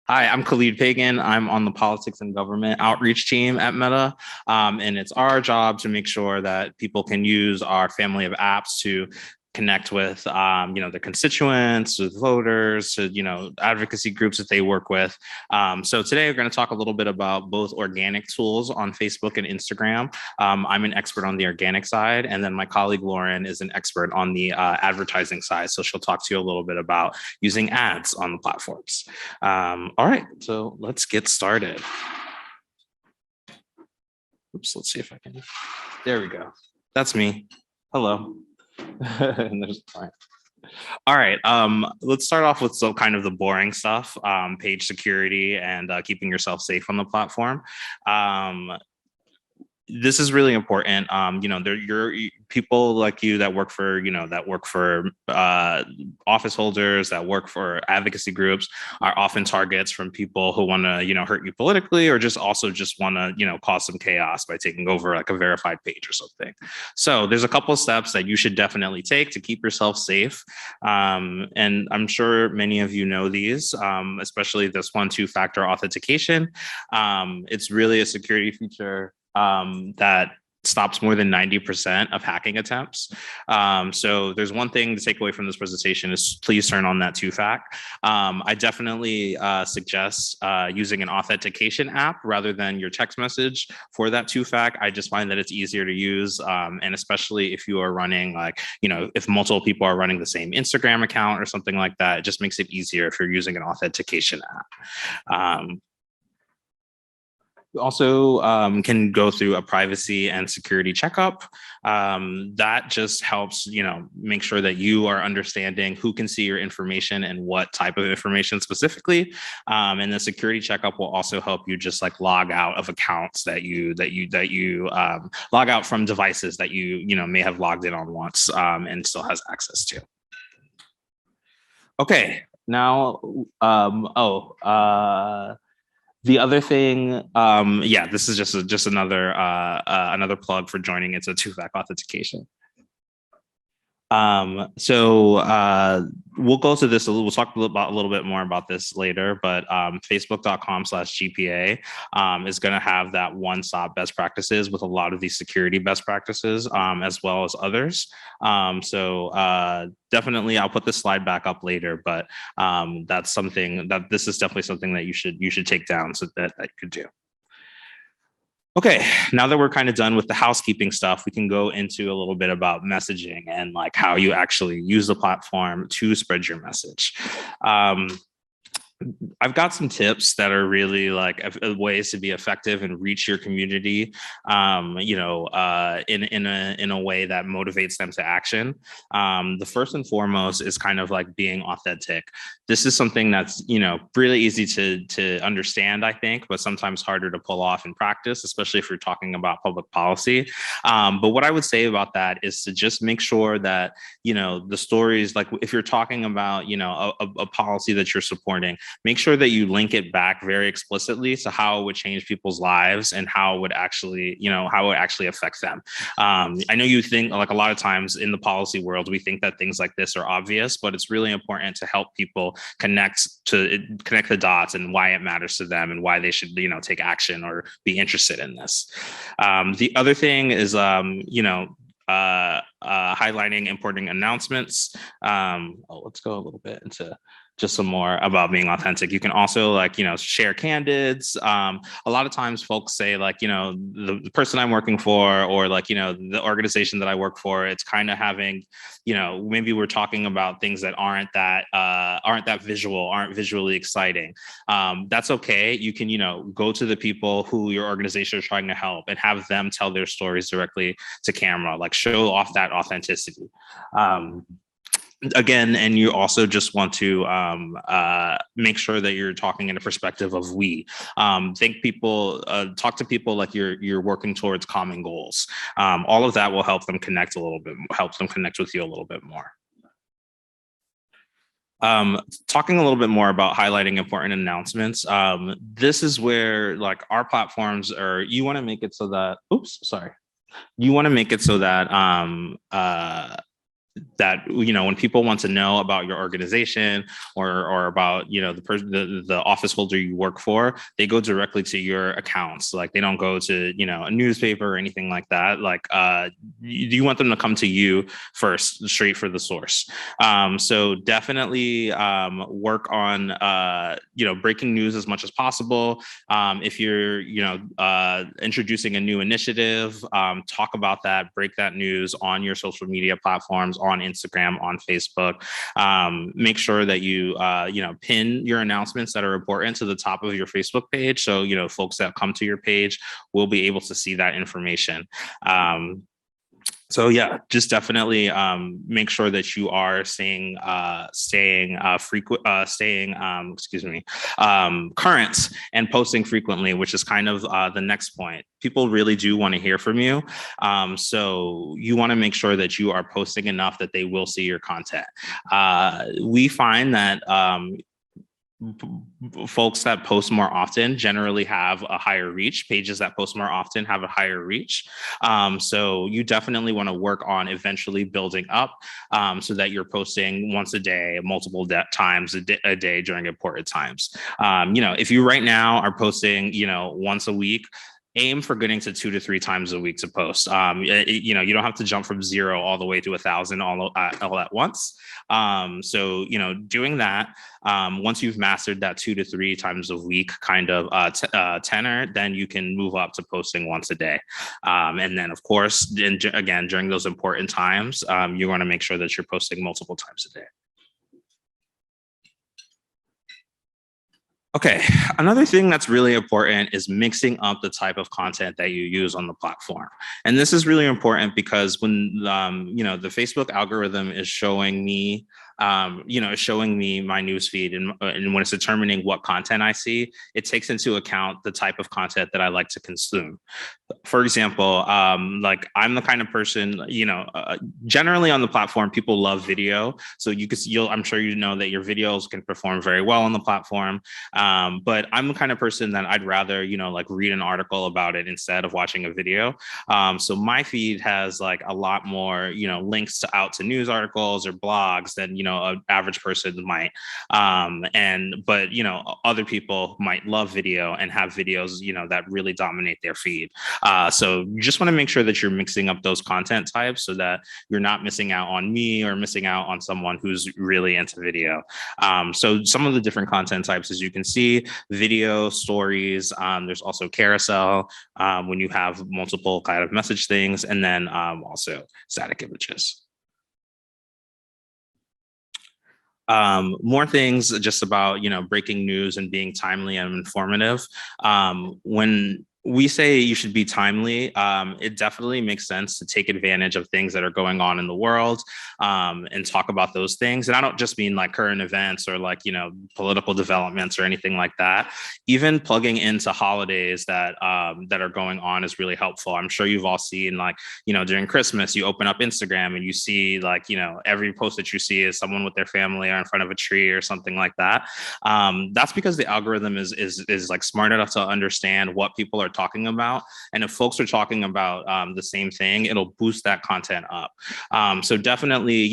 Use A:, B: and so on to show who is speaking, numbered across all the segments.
A: Hi, I'm Khalid Pagan. I'm on the politics and government outreach team at Meta. And it's our job to make sure that people can use our family of apps to connect with, their constituents, with voters, to, advocacy groups that they work with. So today we're going to talk a little bit about both organic tools on Facebook and Instagram. I'm an expert on the organic side, and then my colleague Lauren is an expert on the advertising side. So she'll talk to you a little bit about using ads on the platforms. All right, so let's get started. Oops, let's see if I can. There we go. That's me. Hello. And there's all right. Let's start off with some kind of the boring stuff, page security and keeping yourself safe on the platform. This is really important. You're people like you that work for, office holders, that work for advocacy groups are often targets from people who want to, hurt you politically, or just want to, cause some chaos by taking over like a verified page or something. So there's a couple of steps that you should definitely take to keep yourself safe. And I'm sure many of you know these, especially this two-factor authentication. It's really a security feature that stops more than 90% of hacking attempts. So there's one thing to take away from this presentation is please turn on that two-fact. I definitely suggest using an authentication app rather than your text message for that two-fact. I just find that it's easier to use. And especially if you are running if multiple people are running the same Instagram account or something like that, it just makes it easier if you're using an authentication app. Also can go through a privacy and security checkup. That just helps, make sure that you are understanding who can see your information and what type of information specifically. And the security checkup will also help you just like log out of accounts that you log out from devices that you may have logged in on once and still has access to. Okay, now, the other thing, this is just another plug for joining. It's a two-factor authentication. We'll go to this we'll talk a little bit more about this later, but facebook.com/GPA is going to have that one-stop best practices with a lot of these security best practices, as well as others. Definitely I'll put this slide back up later, but this is definitely something that you should take down so that you could do. Okay, now that we're kind of done with the housekeeping stuff, we can go into a little bit about messaging and like how you actually use the platform to spread your message. I've got some tips that are really like ways to be effective and reach your community, in a way that motivates them to action. The first and foremost is kind of like being authentic. This is something that's, really easy to understand, I think, but sometimes harder to pull off in practice, especially if you're talking about public policy. But what I would say about that is to just make sure that, the stories, like if you're talking about, a policy that you're supporting, make sure that you link it back very explicitly to how it would change people's lives and how it would actually, affect them. I know you think like a lot of times in the policy world, we think that things like this are obvious, but it's really important to help people connect the dots and why it matters to them and why they should, take action or be interested in this. The other thing is, highlighting important announcements. Let's go a little bit into just some more about being authentic. You can also share candidates. A lot of times folks say the person I'm working for or the organization that I work for, it's kind of having, maybe we're talking about things that aren't that visual, aren't visually exciting. That's okay. You can, go to the people who your organization is trying to help and have them tell their stories directly to camera, like show off that authenticity. Again, and you also just want to make sure that you're talking in a perspective of we. Talk to people like you're working towards common goals. All of that will help them connect with you a little bit more. Talking a little bit more about highlighting important announcements. This is where like our platforms are, you want to make it so that, that, when people want to know about your organization or about, the person, the office holder you work for, they go directly to your accounts. Like they don't go to, a newspaper or anything like that. Like you want them to come to you first, straight for the source. So definitely work on, breaking news as much as possible. If you're, introducing a new initiative, talk about that, break that news on your social media platforms, on Instagram, on Facebook. Make sure that you, pin your announcements that are important to the top of your Facebook page. So, folks that come to your page will be able to see that information. So yeah, just definitely make sure that you are current and posting frequently, which is kind of the next point. People really do want to hear from you, so you want to make sure that you are posting enough that they will see your content. We find that folks that post more often generally have a higher reach. Pages that post more often have a higher reach. So you definitely want to work on eventually building up, so that you're posting once a day, multiple times a day during important times. If you right now are posting, once a week, aim for getting to 2 to 3 times a week to post. You don't have to jump from 0 all the way to 1,000 all at once. So, doing that, once you've mastered that 2 to 3 times a week kind of tenor, then you can move up to posting once a day. And then, of course, again, during those important times, you want to make sure that you're posting multiple times a day. Okay, another thing that's really important is mixing up the type of content that you use on the platform. And this is really important because when, the Facebook algorithm is showing me, showing me my newsfeed, and when it's determining what content I see, it takes into account the type of content that I like to consume. For example, like I'm the kind of person, generally on the platform, people love video. So I'm sure you know that your videos can perform very well on the platform. But I'm the kind of person that I'd rather, like read an article about it instead of watching a video. So my feed has like a lot more, links out to news articles or blogs than, an average person might. But other people might love video and have videos, that really dominate their feed. So you just want to make sure that you're mixing up those content types so that you're not missing out on me or missing out on someone who's really into video. So some of the different content types, as you can see, video, stories, there's also carousel, when you have multiple kind of message things, and then also static images. More things just about, breaking news and being timely and informative. When we say you should be timely, it definitely makes sense to take advantage of things that are going on in the world, and talk about those things. And I don't just mean like current events or like, political developments or anything like that. Even plugging into holidays that are going on is really helpful. I'm sure you've all seen, like, during Christmas, you open up Instagram and you see like, every post that you see is someone with their family or in front of a tree or something like that. That's because the algorithm is like smart enough to understand what people are talking about. And if folks are talking about the same thing, it'll boost that content up. So definitely,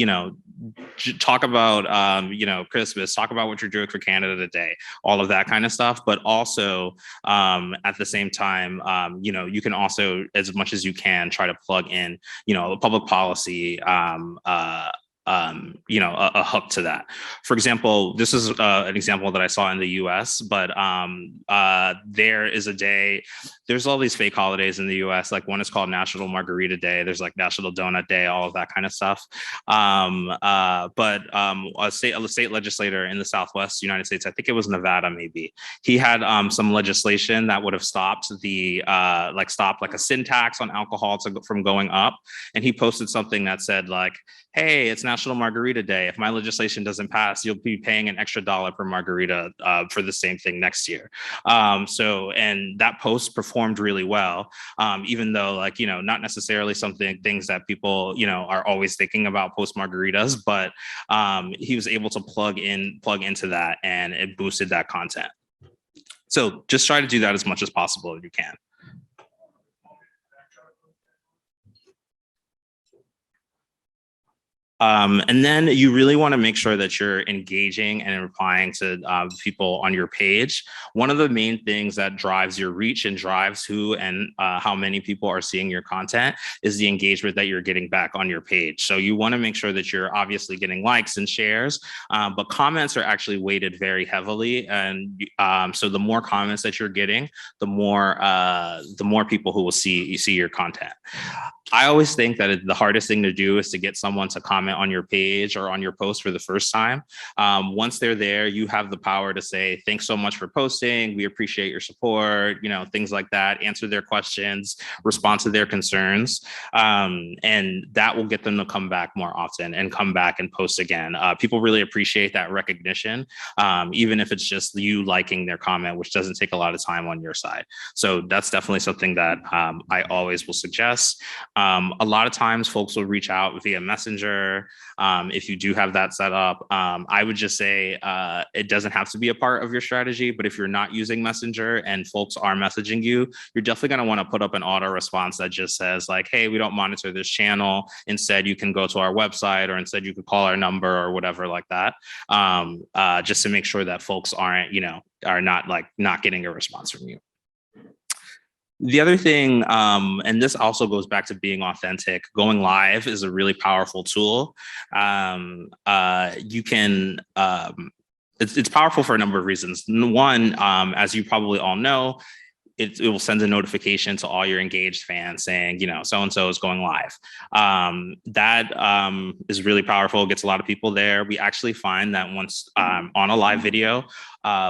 A: talk about, Christmas, talk about what you're doing for Canada today, all of that kind of stuff. But also at the same time, you can also, as much as you can, try to plug in, public policy, a hook to that. For example, this is an example that I saw in the US, but there is a day, there's all these fake holidays in the US, like one is called National Margarita Day, there's like National Donut Day, all of that kind of stuff. But a state legislator in the Southwest United States, I think it was Nevada maybe, he had some legislation that would have stopped like a sin tax on alcohol from going up. And he posted something that said like, hey, it's National Margarita Day. If my legislation doesn't pass, you'll be paying an extra $1 per margarita for the same thing next year. And that post performed really well, even though not necessarily things that people, are always thinking about post margaritas, but he was able to plug into that, and it boosted that content. So just try to do that as much as possible if you can. And then you really want to make sure that you're engaging and replying to people on your page. One of the main things that drives your reach and drives who and how many people are seeing your content is the engagement that you're getting back on your page. So you want to make sure that you're obviously getting likes and shares, but comments are actually weighted very heavily. And so the more comments that you're getting, the more people who will see your content. I always think that the hardest thing to do is to get someone to comment on your page or on your post for the first time. Once they're there, you have the power to say, thanks so much for posting. We appreciate your support, things like that, answer their questions, respond to their concerns. And that will get them to come back more often and come back and post again. People really appreciate that recognition, even if it's just you liking their comment, which doesn't take a lot of time on your side. So that's definitely something that I always will suggest. A lot of times folks will reach out via Messenger. If you do have that set up, I would just say it doesn't have to be a part of your strategy, but if you're not using Messenger and folks are messaging you, you're definitely going to want to put up an auto response that just says like, hey, we don't monitor this channel. Instead, you can go to our website, or instead you could call our number or whatever like that, just to make sure that folks are not getting a response from you. The other thing, and this also goes back to being authentic, going live is a really powerful tool. You can, it's powerful for a number of reasons. One, as you probably all know, it will send a notification to all your engaged fans saying, so-and-so is going live. That is really powerful. It gets a lot of people there. We actually find that once on a live video,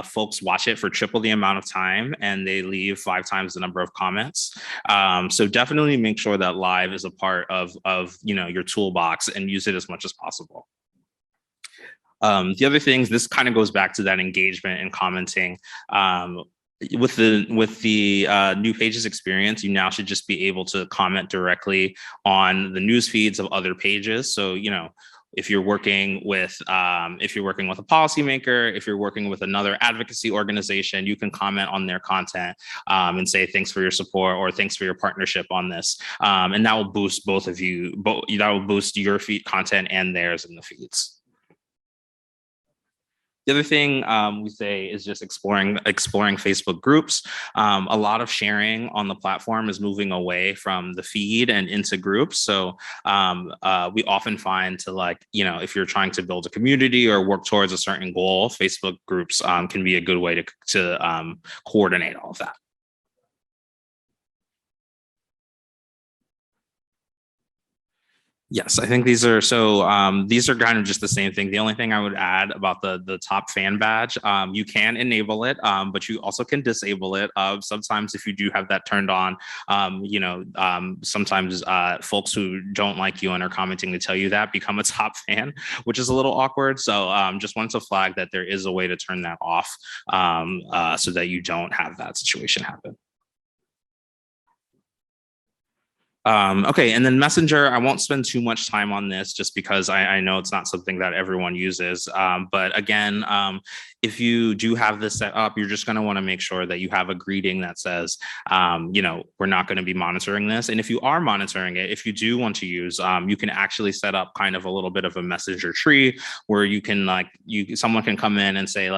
A: folks watch it for triple the amount of time and they leave 5 times the number of comments. So definitely make sure that live is a part of your toolbox and use it as much as possible. The other things, this kind of goes back to that engagement and commenting. With the new pages experience, you now should just be able to comment directly on the news feeds of other pages. So, if you're working with a policymaker, if you're working with another advocacy organization, you can comment on their content and say thanks for your support or thanks for your partnership on this, and that will boost both of you. That will boost your feed content and theirs in the feeds. The other thing we say is just exploring Facebook groups. A lot of sharing on the platform is moving away from the feed and into groups. So we often find if you're trying to build a community or work towards a certain goal, Facebook groups can be a good way to coordinate all of that. Yes, I think these are kind of just the same thing. The only thing I would add about the top fan badge, you can enable it, but you also can disable it. Sometimes if you do have that turned on, sometimes folks who don't like you and are commenting to tell you that become a top fan, which is a little awkward. So just wanted to flag that there is a way to turn that off so that you don't have that situation happen. Okay, and then Messenger, I won't spend too much time on this just because I know it's not something that everyone uses. But again, if you do have this set up, you're just going to want to make sure that you have a greeting that says, we're not going to be monitoring this. And if you are monitoring it, if you do want to use, you can actually set up kind of a little bit of a messenger tree where you can someone can come in and say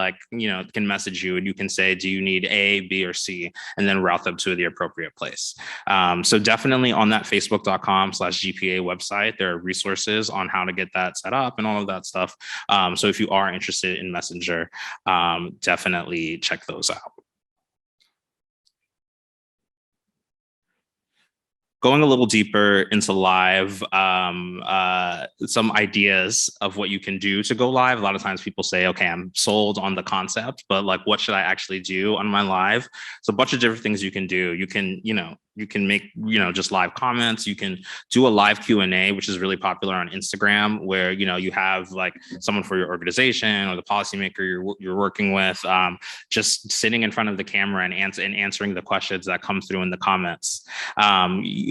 A: can message you and you can say, do you need A, B, or C, and then route them to the appropriate place. So definitely on that facebook.com/GPA website, there are resources on how to get that set up and all of that stuff. So if you are interested in Messenger, definitely check those out. Going a little deeper into live, some ideas of what you can do to go live. A lot of times people say, okay, I'm sold on the concept, but what should I actually do on my live? So a bunch of different things you can do. You can make, just live comments. You can do a live Q&A, which is really popular on Instagram, where, you have someone for your organization or the policymaker you're working with, just sitting in front of the camera and answering the questions that come through in the comments.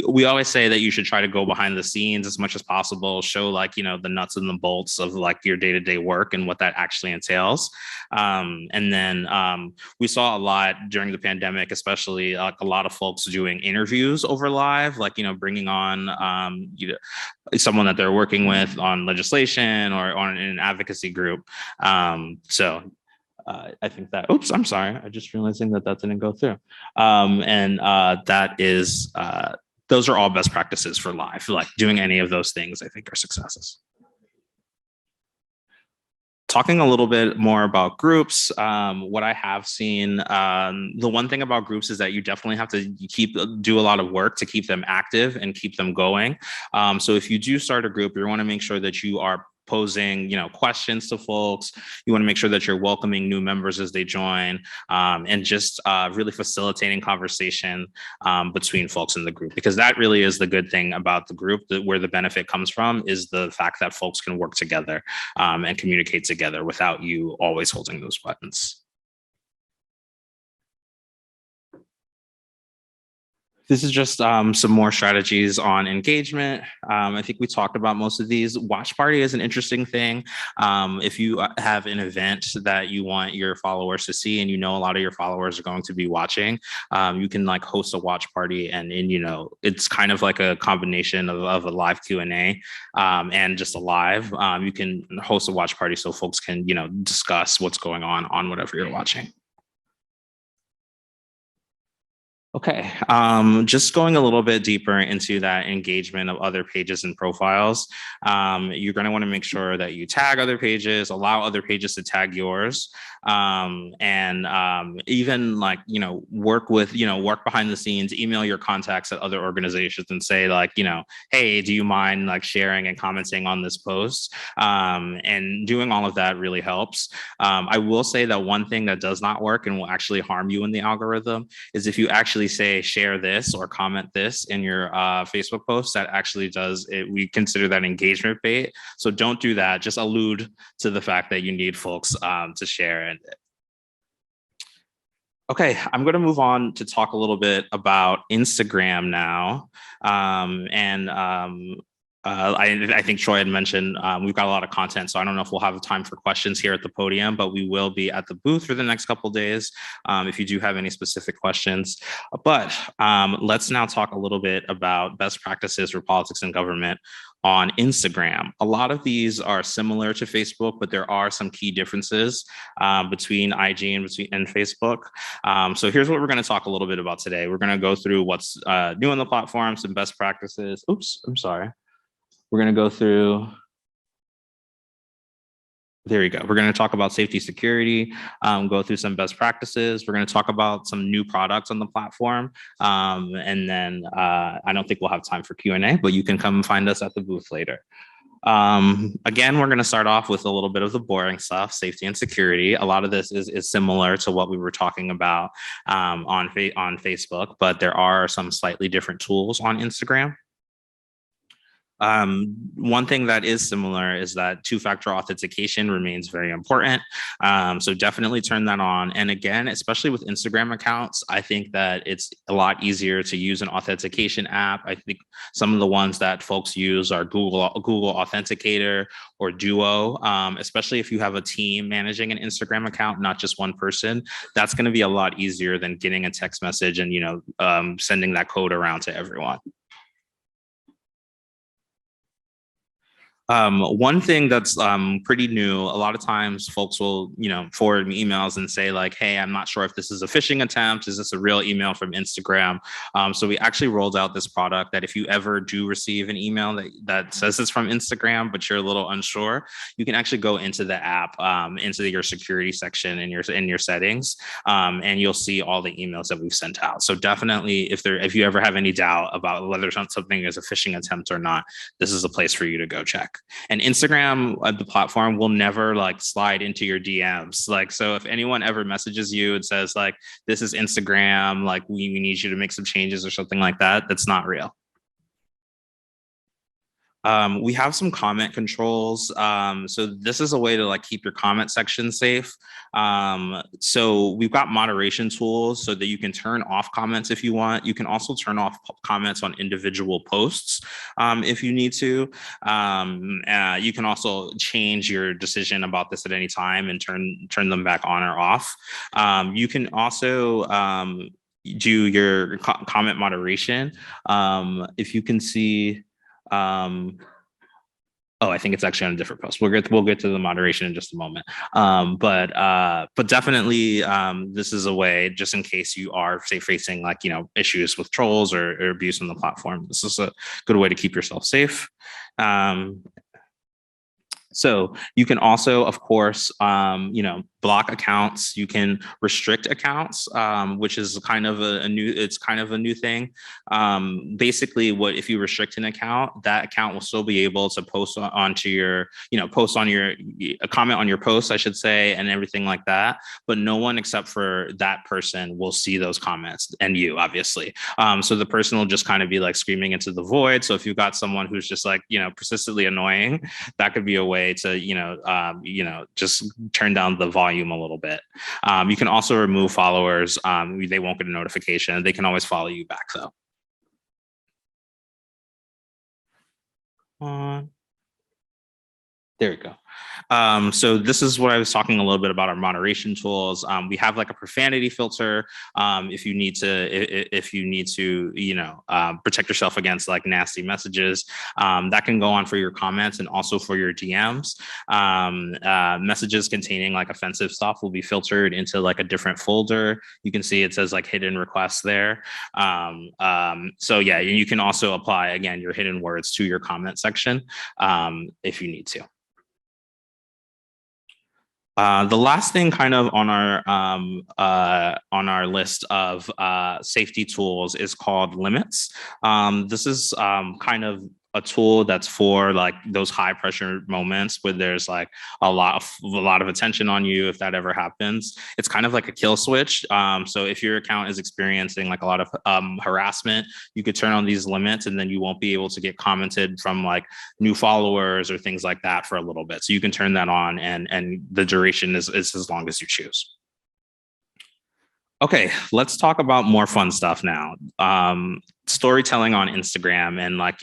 A: we always say that you should try to go behind the scenes as much as possible, show like, the nuts and the bolts of like your day-to-day work and what that actually entails. And then we saw a lot during the pandemic, especially like a lot of folks doing interviews over live, like, bringing on, someone that they're working with on legislation or on an advocacy group. I think that, oops, I'm sorry. I just realizing that didn't go through. That is, those are all best practices for live. Like doing any of those things, I think are successes. Talking a little bit more about groups, what I have seen, the one thing about groups is that you definitely have to do a lot of work to keep them active and keep them going. So if you do start a group, you want to make sure that you are posing, questions to folks. You want to make sure that you're welcoming new members as they join, and just really facilitating conversation between folks in the group, because that really is the good thing about the group, where the benefit comes from is the fact that folks can work together and communicate together without you always holding those buttons. This is just some more strategies on engagement. I think we talked about most of these. Watch party is an interesting thing. If you have an event that you want your followers to see, and a lot of your followers are going to be watching, you can like host a watch party, and it's kind of like a combination of a live Q&A and just a live. You can host a watch party so folks can discuss what's going on whatever you're watching. Okay, just going a little bit deeper into that engagement of other pages and profiles, you're going to want to make sure that you tag other pages, allow other pages to tag yours, and even like, work behind the scenes, email your contacts at other organizations and say like, hey, do you mind like sharing and commenting on this post? And doing all of that really helps. I will say that one thing that does not work and will actually harm you in the algorithm is if you actually say share this or comment this in your Facebook post. That actually does it. We consider that engagement bait. So don't do that. Just allude to the fact that you need folks to share. Okay, I'm going to move on to talk a little bit about Instagram now. I think Troy had mentioned we've got a lot of content, so I don't know if we'll have time for questions here at the podium, but we will be at the booth for the next couple of days if you do have any specific questions. But let's now talk a little bit about best practices for politics and government on Instagram. A lot of these are similar to Facebook, but there are some key differences between IG and Facebook. So here's what we're going to talk a little bit about today. We're going to go through what's new on the platform, some best practices. Oops, I'm sorry. We're going to go through, there you go. We're going to talk about safety, security, go through some best practices. We're going to talk about some new products on the platform. And then I don't think we'll have time for Q&A, but you can come and find us at the booth later. Again, we're going to start off with a little bit of the boring stuff, safety and security. A lot of this is similar to what we were talking about on Facebook, but there are some slightly different tools on Instagram. One thing that is similar is that two-factor authentication remains very important. So definitely turn that on. And again, especially with Instagram accounts, I think that it's a lot easier to use an authentication app. I think some of the ones that folks use are Google Authenticator or Duo, especially if you have a team managing an Instagram account, not just one person. That's going to be a lot easier than getting a text message and sending that code around to everyone. One thing that's pretty new, a lot of times folks will, forward me emails and say like, hey, I'm not sure if this is a phishing attempt. Is this a real email from Instagram? So we actually rolled out this product that if you ever do receive an email that says it's from Instagram, but you're a little unsure, you can actually go into the app, into your security section in your settings, and you'll see all the emails that we've sent out. So definitely, if you ever have any doubt about whether something is a phishing attempt or not, this is a place for you to go check. And Instagram, the platform, will never like slide into your DMs. Like, so if anyone ever messages you and says like, this is Instagram, like we need you to make some changes or something like that, that's not real. We have some comment controls. So this is a way to like keep your comment section safe. So we've got moderation tools so that you can turn off comments if you want. You can also turn off comments on individual posts if you need to. You can also change your decision about this at any time and turn them back on or off. You can also do your comment moderation. If you can see. Oh, I think it's actually on a different post. We'll get to the moderation in just a moment. But definitely this is a way, just in case you are say facing like issues with trolls or abuse on the platform. This is a good way to keep yourself safe. Um, so you can also, of course, block accounts. You can restrict accounts, which is kind of a new. It's kind of a new thing. Basically, what if you restrict an account, that account will still be able to post onto your, post on your a comment on your post, I should say, and everything like that. But no one except for that person will see those comments, and you, obviously. So the person will just kind of be like screaming into the void. So if you've got someone who's just like persistently annoying, that could be a way to just turn down the volume a little bit. You can also remove followers. They won't get a notification. They can always follow you back though. There we go. So this is what I was talking a little bit about our moderation tools. We have like a profanity filter. If you need to, protect yourself against like nasty messages, that can go on for your comments and also for your DMs. Messages containing like offensive stuff will be filtered into like a different folder. You can see it says like hidden requests there. So yeah, you can also apply again your hidden words to your comment section if you need to. The last thing kind of on our list of safety tools is called limits. This is kind of a tool that's for like those high pressure moments where there's like a lot of attention on you. If that ever happens, it's kind of like a kill switch. So if your account is experiencing like a lot of harassment, you could turn on these limits, and then you won't be able to get commented from like new followers or things like that for a little bit. So you can turn that on, and the duration is as long as you choose. Okay, let's talk about more fun stuff now. Storytelling on Instagram, and like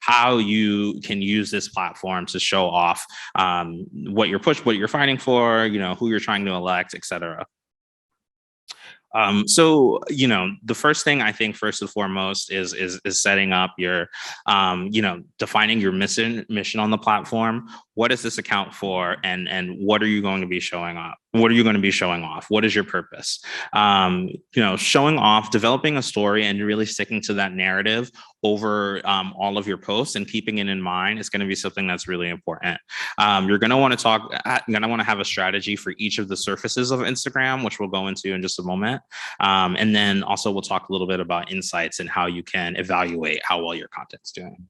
A: how you can use this platform to show off what you're fighting for, who you're trying to elect, etc. So the first thing I think first and foremost is setting up your, defining your mission on the platform. What is this account for, and what are you going to be showing off? What are you going to be showing off? What is your purpose? Showing off, developing a story, and really sticking to that narrative over all of your posts and keeping it in mind is going to be something that's really important. You're going to want to have a strategy for each of the surfaces of Instagram, which we'll go into in just a moment. And then also we'll talk a little bit about insights and how you can evaluate how well your content's doing.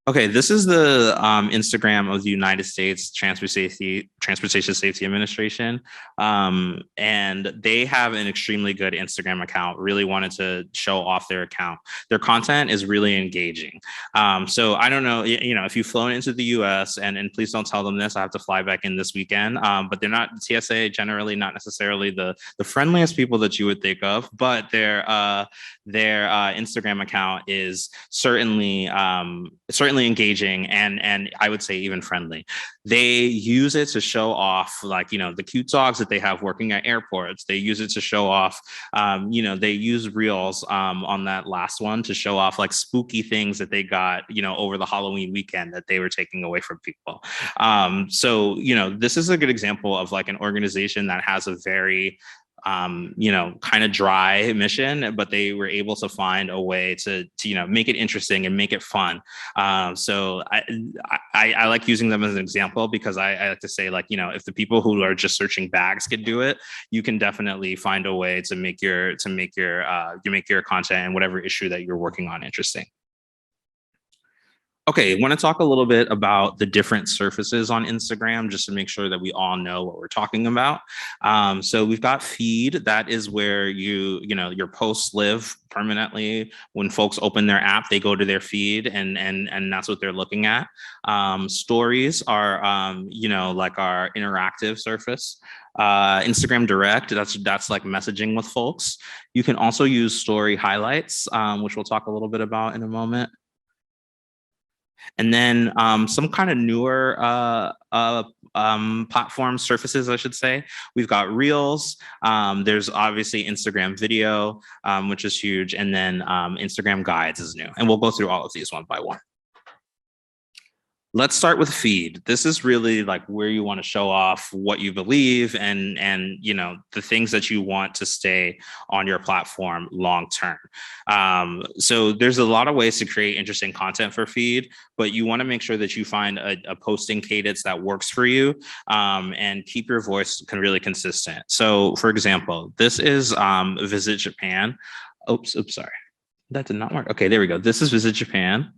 A: Okay, this is the Instagram of the United States Transportation Safety Administration, and they have an extremely good Instagram account. Really wanted to show off their account. Their content is really engaging. So I don't know, if you've flown into the U.S. and please don't tell them this. I have to fly back in this weekend, but they're not TSA generally not necessarily the friendliest people that you would think of, but their Instagram account is certainly engaging, and I would say even friendly. They use it to show off like the cute dogs that they have working at airports. They use it to show off they use reels on that last one to show off like spooky things that they got over the Halloween weekend that they were taking away from people. So this is a good example of like an organization that has a very kind of dry mission, but they were able to find a way to make it interesting and make it fun. So I like using them as an example because I like to say like, if the people who are just searching bags could do it, you can definitely find a way to make your content and whatever issue that you're working on interesting. Okay, I want to talk a little bit about the different surfaces on Instagram, just to make sure that we all know what we're talking about. So we've got feed. That is where your posts live permanently. When folks open their app, they go to their feed, and that's what they're looking at. Stories are, like our interactive surface. Instagram Direct, that's like messaging with folks. You can also use story highlights, which we'll talk a little bit about in a moment. And then some kind of newer platform surfaces, I should say. We've got Reels. There's obviously Instagram Video, which is huge. And then Instagram Guides is new. And we'll go through all of these one by one. Let's start with feed. This is really like where you want to show off what you believe and the things that you want to stay on your platform long term. So there's a lot of ways to create interesting content for feed, but you want to make sure that you find a posting cadence that works for you, and keep your voice really consistent. So for example, this is Visit Japan. Oops, sorry. That did not work. Okay, there we go. This is Visit Japan.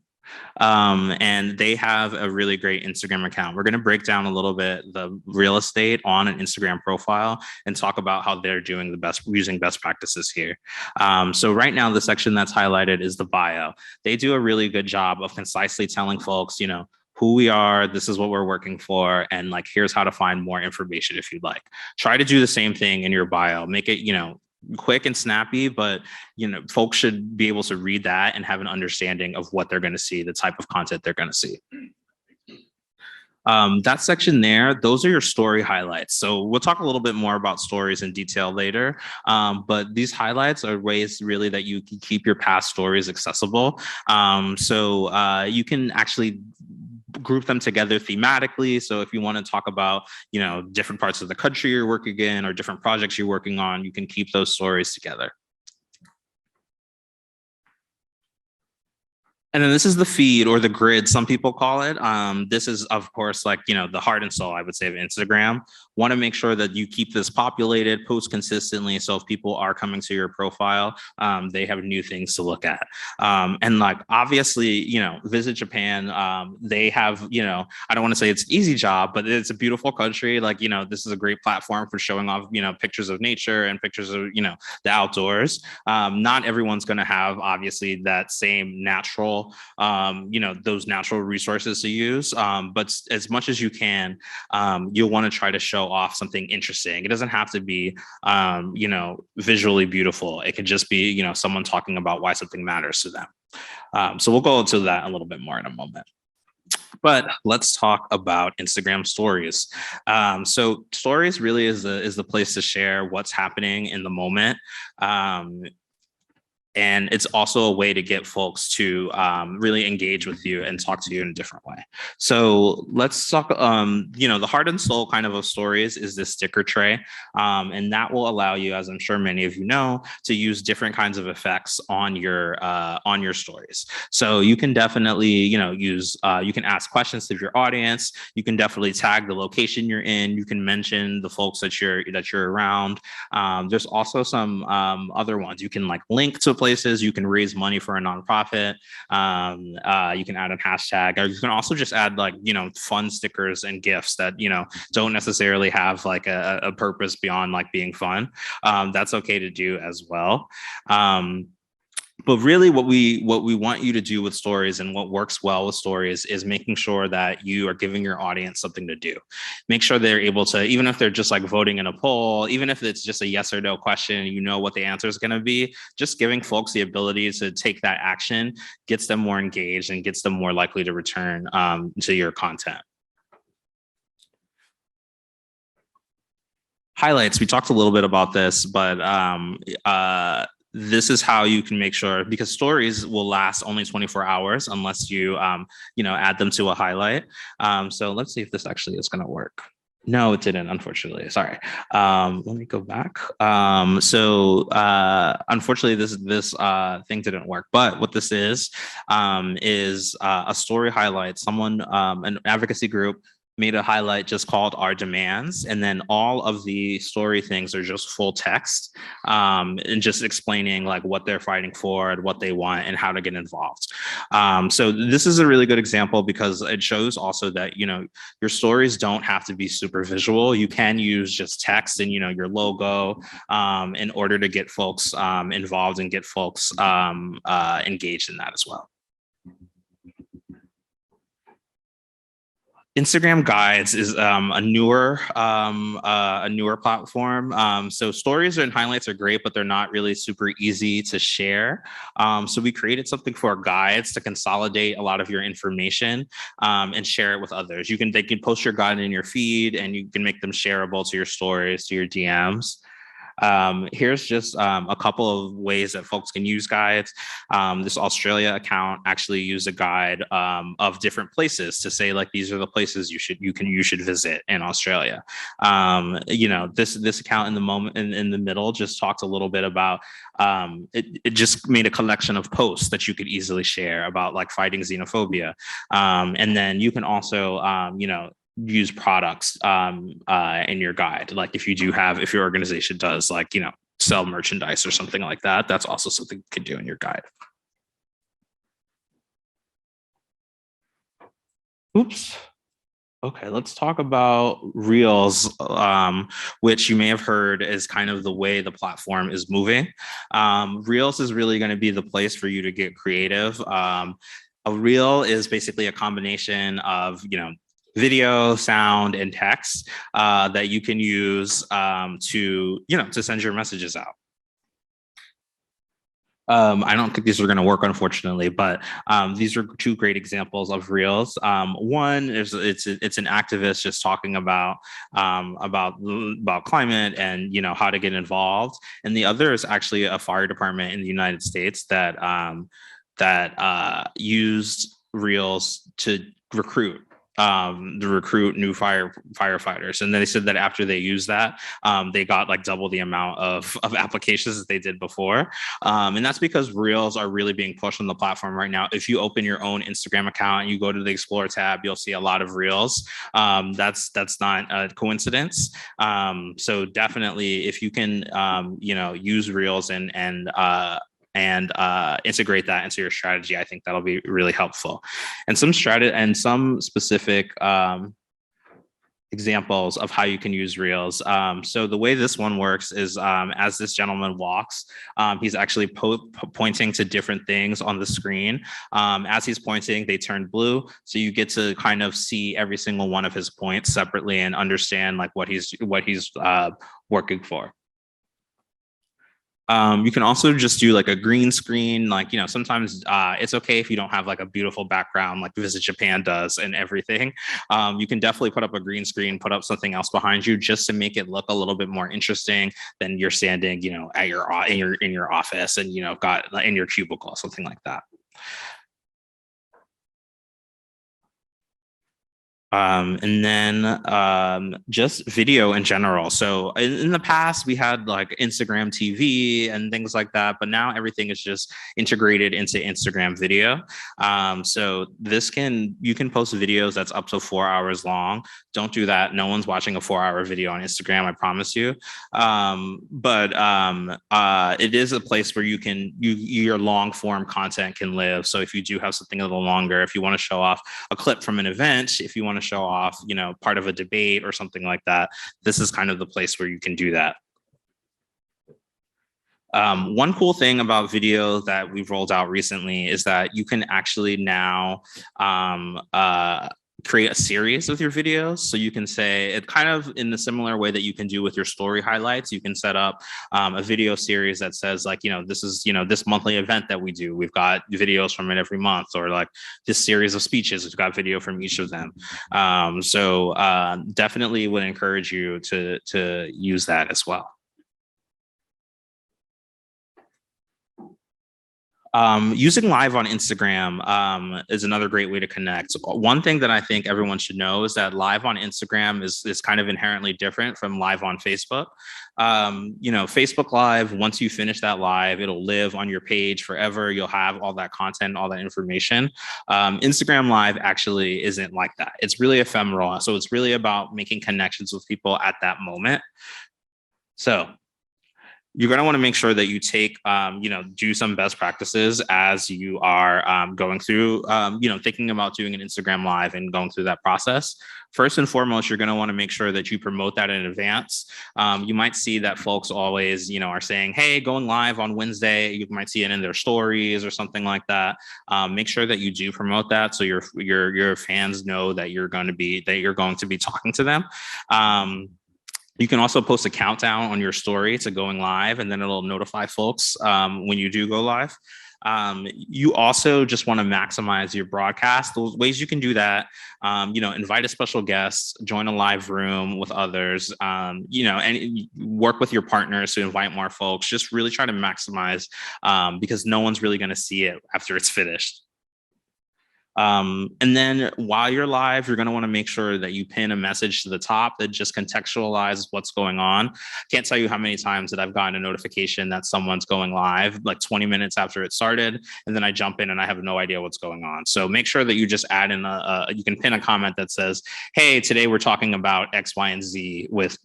A: And they have a really great Instagram account. We're going to break down a little bit the real estate on an Instagram profile and talk about how they're doing using best practices here. So right now, the section that's highlighted is the bio. They do a really good job of concisely telling folks, who we are, this is what we're working for, and like, here's how to find more information if you'd like. Try to do the same thing in your bio. Make it, quick and snappy, but folks should be able to read that and have an understanding of what they're going to see, the type of content they're going to see. That section there, those are your story highlights. So we'll talk a little bit more about stories in detail later. But these highlights are ways really that you can keep your past stories accessible. So you can actually group them together thematically. So if you want to talk about, different parts of the country you're working in or different projects you're working on, you can keep those stories together. And then this is the feed or the grid, some people call it. This is, of course, like, the heart and soul, I would say, of Instagram. Want to make sure that you keep this populated, post consistently. So if people are coming to your profile, they have new things to look at. And like, obviously, Visit Japan, they have, I don't want to say it's an easy job, but it's a beautiful country. Like, this is a great platform for showing off, pictures of nature and pictures of, the outdoors. Not everyone's going to have, obviously, that same natural those natural resources to use. But as much as you can, you'll want to try to show off something interesting. It doesn't have to be, visually beautiful. It could just be, someone talking about why something matters to them. So we'll go into that a little bit more in a moment. But let's talk about Instagram stories. So stories really is the place to share what's happening in the moment. And it's also a way to get folks to really engage with you and talk to you in a different way. So let's talk, the heart and soul kind of stories is this sticker tray. And that will allow you, as I'm sure many of you know, to use different kinds of effects on your stories. So you can definitely, use, you can ask questions to your audience. You can definitely tag the location you're in. You can mention the folks that you're around. There's also some other ones. You can like link to places. You can raise money for a nonprofit. You can add a hashtag, or you can also just add like, fun stickers and GIFs that, don't necessarily have like a purpose beyond like being fun. That's okay to do as well. But really what we want you to do with stories and what works well with stories is making sure that you are giving your audience something to do. Make sure they're able to, even if they're just like voting in a poll, even if it's just a yes or no question, what the answer is going to be, just giving folks the ability to take that action gets them more engaged and gets them more likely to return to your content. Highlights, we talked a little bit about this, but this is how you can make sure, because stories will last only 24 hours unless you, add them to a highlight. So let's see if this actually is going to work. No, it didn't, unfortunately. Sorry. Let me go back. Unfortunately, this thing didn't work. But what this is a story highlight. Someone, an advocacy group, made a highlight just called our demands, and then all of the story things are just full text, and just explaining like what they're fighting for and what they want and how to get involved. So this is a really good example because it shows also that, you know, your stories don't have to be super visual. You can use just text and, you know, your logo, in order to get folks involved and get folks engaged in that as well. Instagram Guides is a newer platform. So stories and highlights are great, but they're not really super easy to share. So we created something for guides to consolidate a lot of your information, and share it with others. They can post your guide in your feed, and you can make them shareable to your stories, to your DMs. Here's just a couple of ways that folks can use guides. This Australia account actually used a guide of different places to say like these are the places you should visit in Australia. You know, this account in the moment in the middle just talked a little bit about it just made a collection of posts that you could easily share about like fighting xenophobia. And then you can also you know, use products in your guide. Like if your organization does like, you know, sell merchandise or something like that, that's also something you can do in your guide. Oops. Okay, let's talk about Reels, which you may have heard is kind of the way the platform is moving. Reels is really going to be the place for you to get creative. A reel is basically a combination of, you know, video, sound, and text that you can use to, you know, to send your messages out. I don't think these are going to work, unfortunately, but these are two great examples of reels. One is it's an activist just talking about climate and, you know, how to get involved, and the other is actually a fire department in the United States that used reels to recruit new firefighters. And they said that after they used that, they got like double the amount of applications that they did before. And that's because reels are really being pushed on the platform right now. If you open your own Instagram account and you go to the explore tab, you'll see a lot of reels. That's not a coincidence. So definitely if you can, you know, use reels and integrate that into your strategy, I think that'll be really helpful. And some specific examples of how you can use reels. So the way this one works is as this gentleman walks, he's actually pointing to different things on the screen. As he's pointing, they turn blue. So you get to kind of see every single one of his points separately and understand like what he's working for. You can also just do like a green screen. Like, you know, sometimes it's okay if you don't have like a beautiful background like Visit Japan does and everything. You can definitely put up a green screen, put up something else behind you just to make it look a little bit more interesting than you're standing, you know, at in your office and, you know, got in your cubicle, something like that. And then just video in general. So in the past, we had like Instagram TV and things like that, but now everything is just integrated into Instagram video. So you can post videos that's up to 4 hours long. Don't do that. No one's watching a 4-hour video on Instagram, I promise you. But it is a place where your long form content can live. So if you do have something a little longer, if you want to show off a clip from an event, if you want to show off, you know, part of a debate or something like that, this is kind of the place where you can do that. One cool thing about video that we've rolled out recently is that you can actually now create a series of your videos. So you can say it kind of in the similar way that you can do with your story highlights. You can set up a video series that says like, you know, this is, you know, this monthly event that we do. We've got videos from it every month, or like this series of speeches. We've got video from each of them. So definitely would encourage you to use that as well. Using live on Instagram is another great way to connect. One thing that I think everyone should know is that live on Instagram is kind of inherently different from live on Facebook. Facebook Live, once you finish that live, it'll live on your page forever. You'll have all that content, all that information. Instagram Live actually isn't like that. It's really ephemeral. So it's really about making connections with people at that moment. So you're going to want to make sure that you take, do some best practices as you are going through, thinking about doing an Instagram Live and going through that process. First and foremost, you're going to want to make sure that you promote that in advance. You might see that folks always, are saying, hey, going live on Wednesday. You might see it in their stories or something like that. Make sure that you do promote that so your fans know that you're going to be talking to them. You can also post a countdown on your story to going live, and then it'll notify folks when you do go live. You also just want to maximize your broadcast. Those ways you can do that, invite a special guest, join a live room with others, and work with your partners to invite more folks. Just really try to maximize because no one's really going to see it after it's finished. And then while you're live, you're going to want to make sure that you pin a message to the top that just contextualizes what's going on. Can't tell you how many times that I've gotten a notification that someone's going live like 20 minutes after it started, and then I jump in and I have no idea what's going on. So make sure that you just add in you can pin a comment that says, hey, today we're talking about X, Y, and Z with,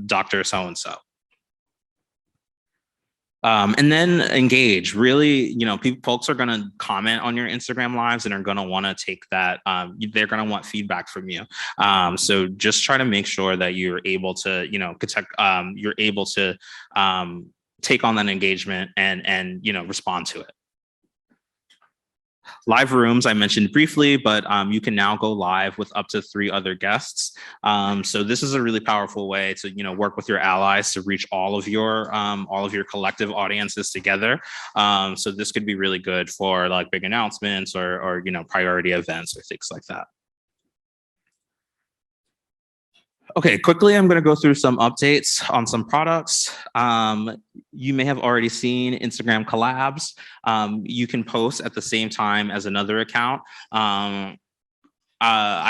A: Dr. So-and-so. And then engage. Really, folks are going to comment on your Instagram lives and are going to want to take that. They're going to want feedback from you. So just try to make sure that you're able to, you're able to take on that engagement and respond to it. Live rooms, I mentioned briefly, but you can now go live with up to 3 other guests. So this is a really powerful way to, work with your allies to reach all of your collective audiences together. So this could be really good for like big announcements or priority events or things like that. Okay, quickly, I'm going to go through some updates on some products. You may have already seen Instagram collabs. You can post at the same time as another account. I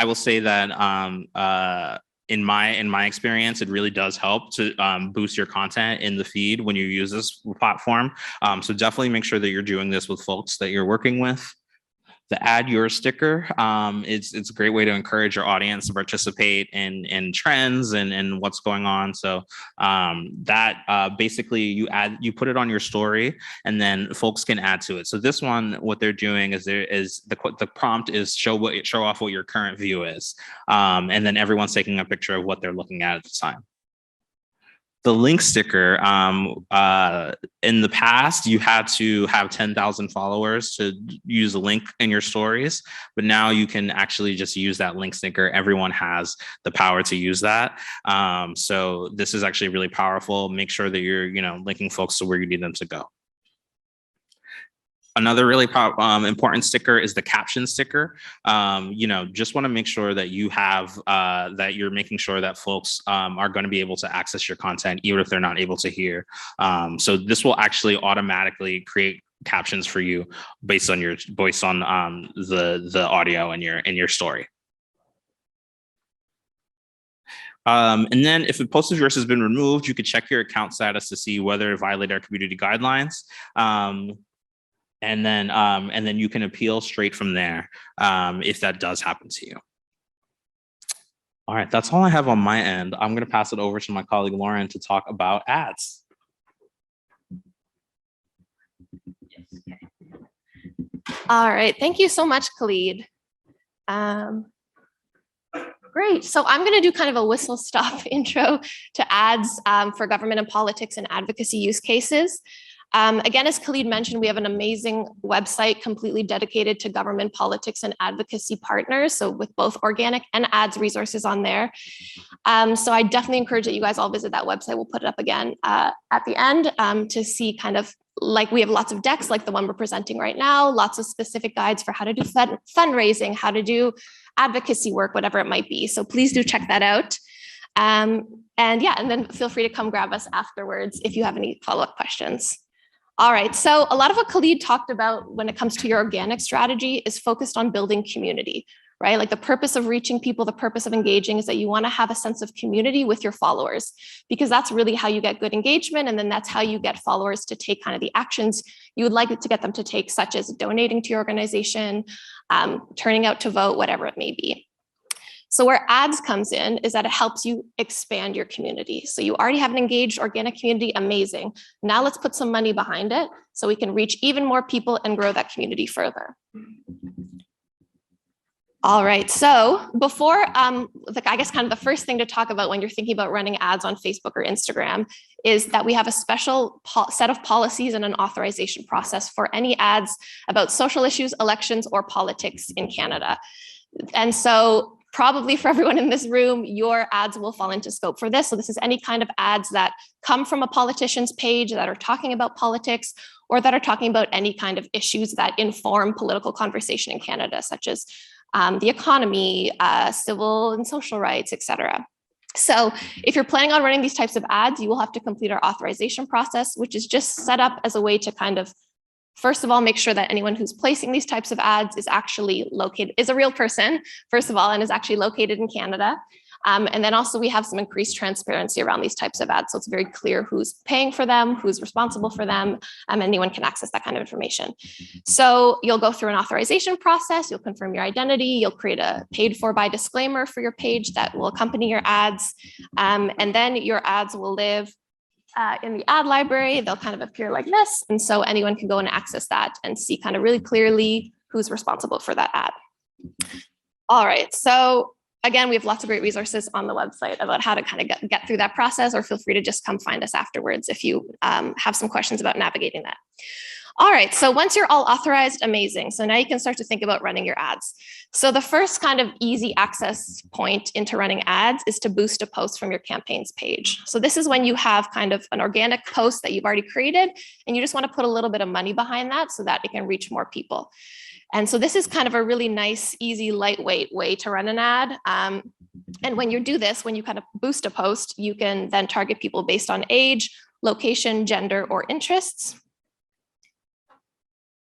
A: will say that in my experience, it really does help to boost your content in the feed when you use this platform. So definitely make sure that you're doing this with folks that you're working with. The add your sticker, it's a great way to encourage your audience to participate in trends and what's going on. So that basically you put it on your story and then folks can add to it. So this one, what they're doing is the prompt is show off what your current view is. And then everyone's taking a picture of what they're looking at the time. The link sticker, in the past, you had to have 10,000 followers to use a link in your stories, but now you can actually just use that link sticker. Everyone has the power to use that. So this is actually really powerful. Make sure that you're, linking folks to where you need them to go. Another really important sticker is the caption sticker. Just want to make sure that you have that you're making sure that folks are going to be able to access your content even if they're not able to hear. So this will actually automatically create captions for you based on the audio in your story. And then if a posted verse has been removed, you could check your account status to see whether it violated our community guidelines. And then you can appeal straight from there if that does happen to you. All right, that's all I have on my end. I'm going to pass it over to my colleague Lauren to talk about ads.
B: All right, thank you so much, Khalid. Great, so I'm going to do kind of a whistle-stop intro to ads for government and politics and advocacy use cases. Again, as Khalid mentioned, we have an amazing website completely dedicated to government, politics, and advocacy partners. So with both organic and ads resources on there. So I definitely encourage that you guys all visit that website. We'll put it up again at the end to see kind of like we have lots of decks like the one we're presenting right now, lots of specific guides for how to do fundraising, how to do advocacy work, whatever it might be. So please do check that out. And then feel free to come grab us afterwards if you have any follow-up questions. All right, so a lot of what Khalid talked about when it comes to your organic strategy is focused on building community, right? Like the purpose of reaching people, the purpose of engaging is that you want to have a sense of community with your followers, because that's really how you get good engagement. And then that's how you get followers to take kind of the actions you would like to get them to take, such as donating to your organization, turning out to vote, whatever it may be. So where ads comes in is that it helps you expand your community. So you already have an engaged organic community, amazing. Now let's put some money behind it so we can reach even more people and grow that community further. All right, so before, I guess kind of the first thing to talk about when you're thinking about running ads on Facebook or Instagram is that we have a special set of policies and an authorization process for any ads about social issues, elections, or politics in Canada. And so probably for everyone in this room, your ads will fall into scope for this. So this is any kind of ads that come from a politician's page that are talking about politics or that are talking about any kind of issues that inform political conversation in Canada, such as the economy, civil and social rights, etc. So if you're planning on running these types of ads, you will have to complete our authorization process, which is just set up as a way to kind of, first of all, make sure that anyone who's placing these types of ads is actually located, is a real person, first of all, and is actually located in Canada. And then also we have some increased transparency around these types of ads. So it's very clear who's paying for them, who's responsible for them, and anyone can access that kind of information. So you'll go through an authorization process, you'll confirm your identity, you'll create a paid for by disclaimer for your page that will accompany your ads. And then your ads will live in the ad library. They'll kind of appear like this. And so anyone can go and access that and see kind of really clearly who's responsible for that ad. All right, so again, we have lots of great resources on the website about how to kind of get through that process, or feel free to just come find us afterwards if you have some questions about navigating that. All right, so once you're all authorized, amazing. So now you can start to think about running your ads. So the first kind of easy access point into running ads is to boost a post from your campaigns page. So this is when you have kind of an organic post that you've already created, and you just want to put a little bit of money behind that so that it can reach more people. And so this is kind of a really nice, easy, lightweight way to run an ad. And when you do this, when you kind of boost a post, you can then target people based on age, location, gender, or interests.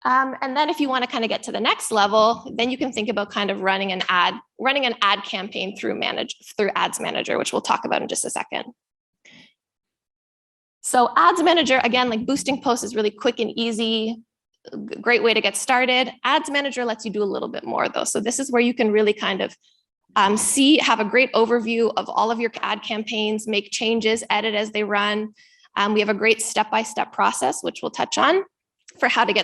B: And then if you want to kind of get to the next level, then you can think about kind of running an ad campaign through Ads Manager, which we'll talk about in just a second. So Ads Manager, again, like boosting posts is really quick and easy. Great way to get started. Ads Manager lets you do a little bit more though. So this is where you can really kind of have a great overview of all of your ad campaigns, make changes, edit as they run. We have a great step-by-step process, which we'll touch on, for how to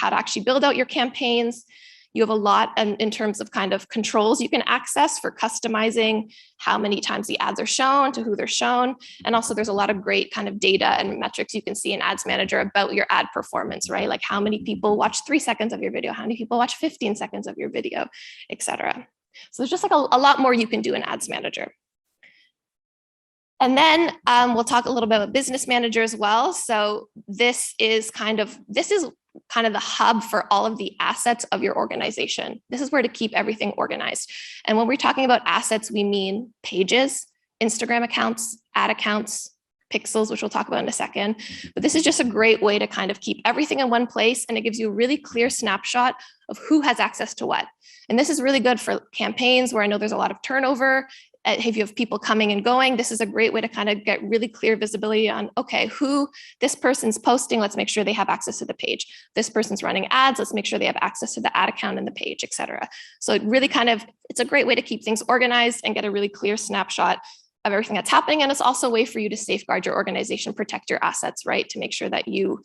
B: actually build out your campaigns. You have a lot in terms of kind of controls you can access for customizing how many times the ads are shown, to who they're shown. And also there's a lot of great kind of data and metrics you can see in Ads Manager about your ad performance, right? Like how many people watch 3 seconds of your video, how many people watch 15 seconds of your video, etc. So there's just like a lot more you can do in Ads Manager. And then we'll talk a little bit about Business Manager as well. So this is kind of the hub for all of the assets of your organization. This is where to keep everything organized. And when we're talking about assets, we mean pages, Instagram accounts, ad accounts, pixels, which we'll talk about in a second. But this is just a great way to kind of keep everything in one place, and it gives you a really clear snapshot of who has access to what. And this is really good for campaigns where I know there's a lot of turnover. If you have people coming and going, this is a great way to kind of get really clear visibility on, okay, who this person's posting, let's make sure they have access to the page. This person's running ads, let's make sure they have access to the ad account and the page, et cetera. So it really it's a great way to keep things organized and get a really clear snapshot of everything that's happening. And it's also a way for you to safeguard your organization, protect your assets, right? To make sure that you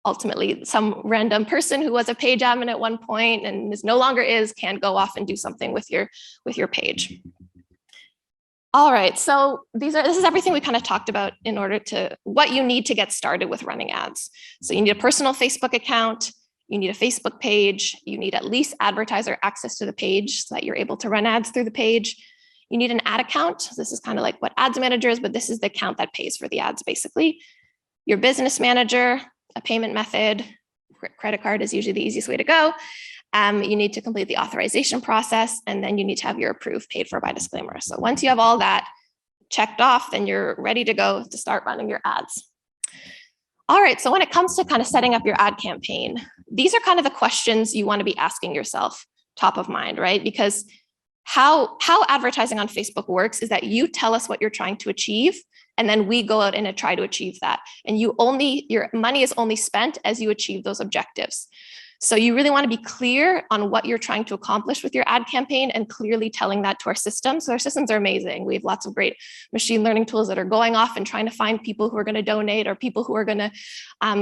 B: ultimately, some random person who was a page admin at one point and no longer is, can go off and do something with your page. All right, so this is everything we kind of talked about in order to what you need to get started with running ads. So you need a personal Facebook account, you need a Facebook page, you need at least advertiser access to the page so that you're able to run ads through the page. You need an ad account. This is kind of like what Ads Manager is, but this is the account that pays for the ads basically. Your business manager, a payment method, credit card is usually the easiest way to go. You need to complete the authorization process, and then you need to have your approved paid for by disclaimer. So once you have all that checked off, then you're ready to go to start running your ads. All right, so when it comes to kind of setting up your ad campaign, these are kind of the questions you want to be asking yourself top of mind, right? Because how advertising on Facebook works is that you tell us what you're trying to achieve, and then we go out and try to achieve that. And your money is only spent as you achieve those objectives. So you really want to be clear on what you're trying to accomplish with your ad campaign and clearly telling that to our systems. So our systems are amazing. We have lots of great machine learning tools that are going off and trying to find people who are going to donate, or people who are going to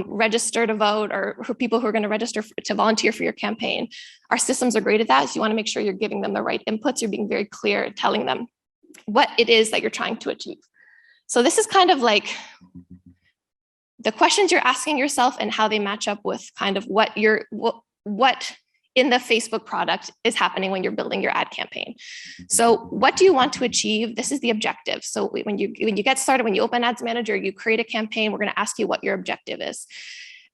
B: register to vote, or people who are going to register to volunteer for your campaign. Our systems are great at that. So you want to make sure you're giving them the right inputs. You're being very clear, telling them what it is that you're trying to achieve. So this is kind of like the questions you're asking yourself and how they match up with kind of what in the Facebook product is happening when you're building your ad campaign. So what do you want to achieve? This is the objective. So when you get started, when you open Ads Manager, you create a campaign, we're going to ask you what your objective is.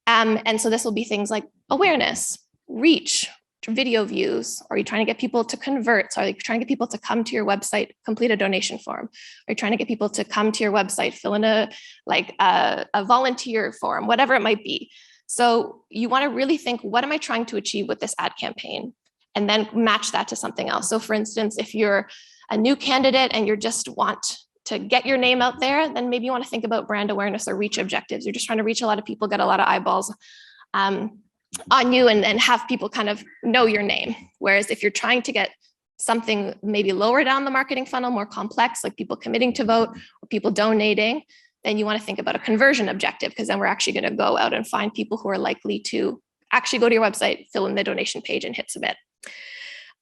B: And so this will be things like awareness, reach, video views. Are you trying to get people to convert? So are you trying to get people to come to your website, complete a donation form? Are you trying to get people to come to your website, fill in a volunteer form, whatever it might be? So you want to really think, what am I trying to achieve with this ad campaign? And then match that to something else. So for instance, if you're a new candidate and you just want to get your name out there, then maybe you want to think about brand awareness or reach objectives. You're just trying to reach a lot of people, get a lot of eyeballs on you, and have people kind of know your name. Whereas if you're trying to get something maybe lower down the marketing funnel, more complex, like people committing to vote or people donating, then you want to think about a conversion objective, because then we're actually going to go out and find people who are likely to actually go to your website, fill in the donation page, and hit submit.